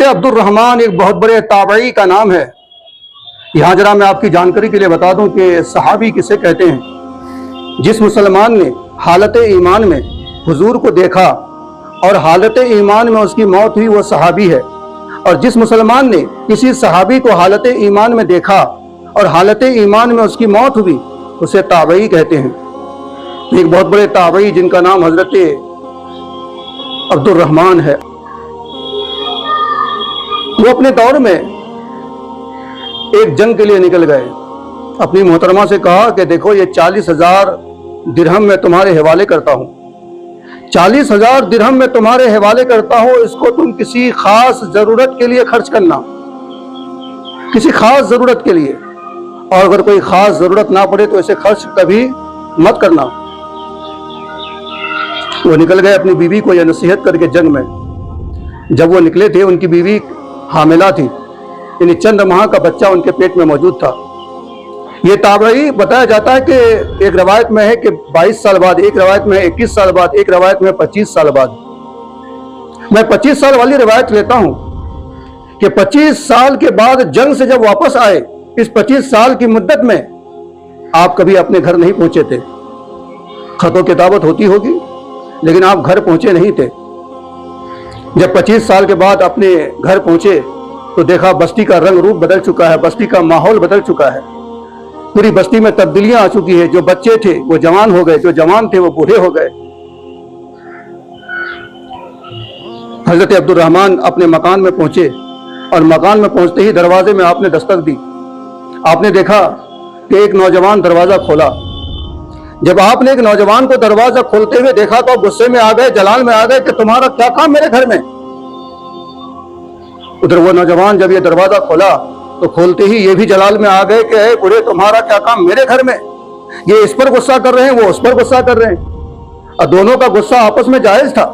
عبد الرحمن ایک بہت بڑے تابعی کا نام ہے۔ یہاں ذرا میں آپ کی جانکاری کے لیے بتا دوں کہ صحابی کسے کہتے ہیں؟ جس مسلمان نے حالت ایمان میں حضور کو دیکھا اور حالت ایمان میں اس کی موت ہوئی وہ صحابی ہے، اور جس مسلمان نے کسی صحابی کو حالت ایمان میں دیکھا اور حالت ایمان میں اس کی موت ہوئی اسے تابعی کہتے ہیں۔ ایک بہت بڑے تابعی جن کا نام حضرت عبد الرحمن ہے، وہ اپنے دور میں ایک جنگ کے لیے نکل گئے۔ اپنی محترمہ سے کہا کہ دیکھو یہ 40,000 درہم میں تمہارے حوالے کرتا ہوں، 40,000 درہم میں تمہارے حوالے کرتا ہوں، اس کو تم کسی خاص ضرورت کے لیے خرچ کرنا، کسی خاص ضرورت کے لیے، اور اگر کوئی خاص ضرورت نہ پڑے تو اسے خرچ کبھی مت کرنا۔ وہ نکل گئے اپنی بیوی کو یہ نصیحت کر کے جنگ میں۔ جب وہ نکلے تھے ان کی بیوی حاملہ تھی، یعنی چند ماہ کا بچہ ان کے پیٹ میں موجود تھا۔ یہ تابعی بتایا جاتا ہے کہ ایک روایت میں ہے کہ 22 سال بعد، ایک روایت میں 21 سال بعد، ایک روایت میں 25 سال بعد۔ میں 25 سال والی روایت لیتا ہوں کہ 25 سال کے بعد جنگ سے جب واپس آئے، اس 25 سال کی مدت میں آپ کبھی اپنے گھر نہیں پہنچے تھے۔ خط و کتابت ہوتی ہوگی لیکن آپ گھر پہنچے نہیں تھے۔ جب 25 سال کے بعد اپنے گھر پہنچے تو دیکھا بستی کا رنگ روپ بدل چکا ہے، بستی کا ماحول بدل چکا ہے، پوری بستی میں تبدیلیاں آ چکی ہیں۔ جو بچے تھے وہ جوان ہو گئے، جو جوان تھے وہ بوڑھے ہو گئے۔ حضرت عبد الرحمن اپنے مکان میں پہنچے اور مکان میں پہنچتے ہی دروازے میں آپ نے دستک دی۔ آپ نے دیکھا کہ ایک نوجوان دروازہ کھولا۔ جب آپ نے ایک نوجوان کو دروازہ کھولتے ہوئے دیکھا تو غصے میں آ گئے، جلال میں آ گئے کہ تمہارا کیا کام میرے گھر میں؟ ادھر وہ نوجوان جب یہ دروازہ کھولا تو کھولتے ہی یہ بھی جلال میں آ گئے کہ اے بوڑھے تمہارا کیا کام میرے گھر میں؟ یہ اس پر غصہ کر رہے ہیں، وہ اس پر غصہ کر رہے ہیں، اور دونوں کا غصہ آپس میں جائز تھا۔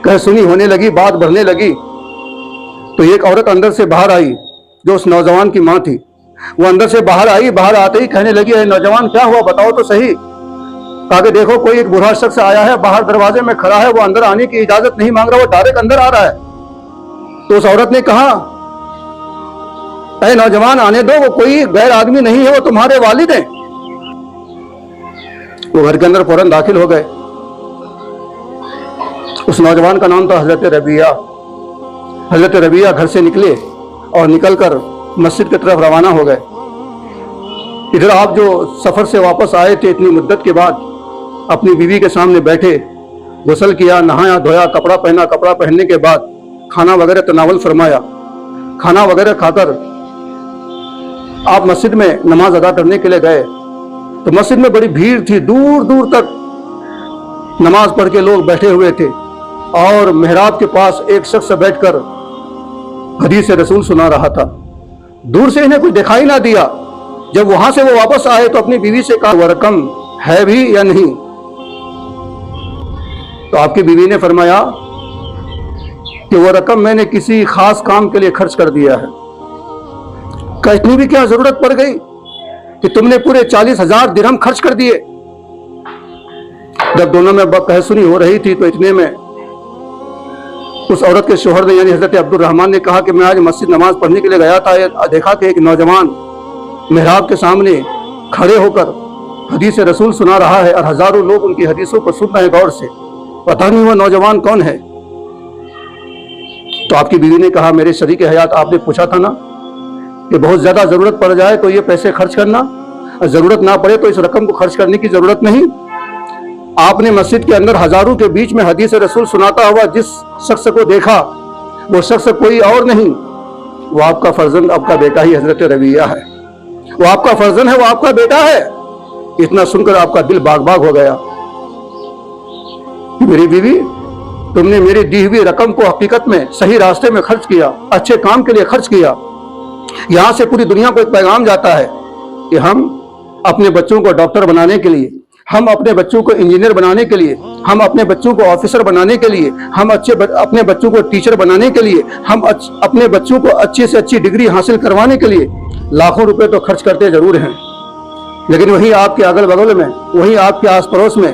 کہہ سنی ہونے لگی، بات بڑھنے لگی تو ایک عورت اندر سے باہر آئی جو اس نوجوان کی ماں تھی۔ وہ اندر سے باہر آئی، باہر آتے ہی کہنے لگی اے نوجوان کیا ہوا بتاؤ تو صحیح۔ کہا کہ دیکھو کوئی ایک بوڑھا شخص آیا ہے، باہر دروازے میں کھڑا ہے، وہ اندر آنے کی اجازت نہیں مانگ رہا، وہ ڈائریکٹ اندر آ رہا ہے۔ تو اس عورت نے کہا اے نوجوان آنے دو، وہ کوئی غیر آدمی نہیں ہے، وہ تمہارے والد ہیں۔ وہ گھر کے اندر فوراً داخل ہو گئے۔ اس نوجوان کا نام تھا حضرت ربیعہ۔ حضرت ربیعہ گھر سے نکلے اور نکل کر مسجد کی طرف روانہ ہو گئے۔ ادھر آپ جو سفر سے واپس آئے تھے اتنی مدت کے بعد، اپنی بیوی کے سامنے بیٹھے، غسل کیا، نہایا دھویا، کپڑا پہنا، کپڑا پہننے کے بعد کھانا وغیرہ تناول فرمایا۔ کھانا وغیرہ کھا کر آپ مسجد میں نماز ادا کرنے کے لیے گئے تو مسجد میں بڑی بھیڑ تھی، دور دور تک نماز پڑھ کے لوگ بیٹھے ہوئے تھے، اور محراب کے پاس ایک شخص بیٹھ کر حدیث رسول سنا رہا تھا۔ دور سے انہیں کچھ دکھائی نہ دیا۔ جب وہاں سے وہ واپس آئے تو اپنی بیوی سے کہا وہ رقم ہے بھی یا نہیں؟ تو آپ کی بیوی نے فرمایا کہ وہ رقم میں نے کسی خاص کام کے لیے خرچ کر دیا ہے۔ کہ اتنی بھی کیا ضرورت پڑ گئی کہ تم نے پورے 40,000 درہم خرچ کر دیے؟ جب دونوں میں کہہ سنی ہو رہی تھی تو اتنے میں اس عورت کے شوہر نے یعنی حضرت عبد الرحمن نے کہا کہ میں آج مسجد نماز پڑھنے کے لیے گیا تھا، دیکھا کہ ایک نوجوان محراب کے سامنے کھڑے ہو کر حدیث رسول سنا رہا ہے، اور ہزاروں لوگ ان کی حدیثوں کو سن رہے ہیں غور سے، پتہ نہیں وہ نوجوان کون ہے۔ تو آپ کی بیوی نے کہا میرے شریک حیات آپ نے پوچھا تھا نا کہ بہت زیادہ ضرورت پڑ جائے تو یہ پیسے خرچ کرنا، اور ضرورت نہ پڑے تو اس رقم کو خرچ کرنے کی ضرورت نہیں۔ آپ نے مسجد کے اندر ہزاروں کے بیچ میں حدیث رسول سناتا ہوا جس شخص کو دیکھا وہ شخص کوئی اور نہیں، وہ آپ کا فرزند، آپ کا بیٹا ہی حضرت ربیعہ ہے۔ وہ آپ کا فرزند ہے، وہ آپ کا بیٹا ہے۔ اتنا سن کر آپ کا دل باغ باغ ہو گیا۔ میری بیوی تم نے میری دی ہوئی رقم کو حقیقت میں صحیح راستے میں خرچ کیا، اچھے کام کے لیے خرچ کیا۔ یہاں سے پوری دنیا کو ایک پیغام جاتا ہے کہ ہم اپنے بچوں کو ڈاکٹر بنانے کے لیے، ہم اپنے بچوں کو انجینئر بنانے کے لیے، ہم اپنے بچوں کو آفیسر بنانے کے لیے، ہم اپنے بچوں کو ٹیچر بنانے کے لیے، ہم اپنے بچوں کو اچھی سے اچھی ڈگری حاصل کروانے کے لیے لاکھوں روپے تو خرچ کرتے ضرور ہیں، لیکن وہی آپ کے اگل بغل میں، وہی آپ کے آس پڑوس میں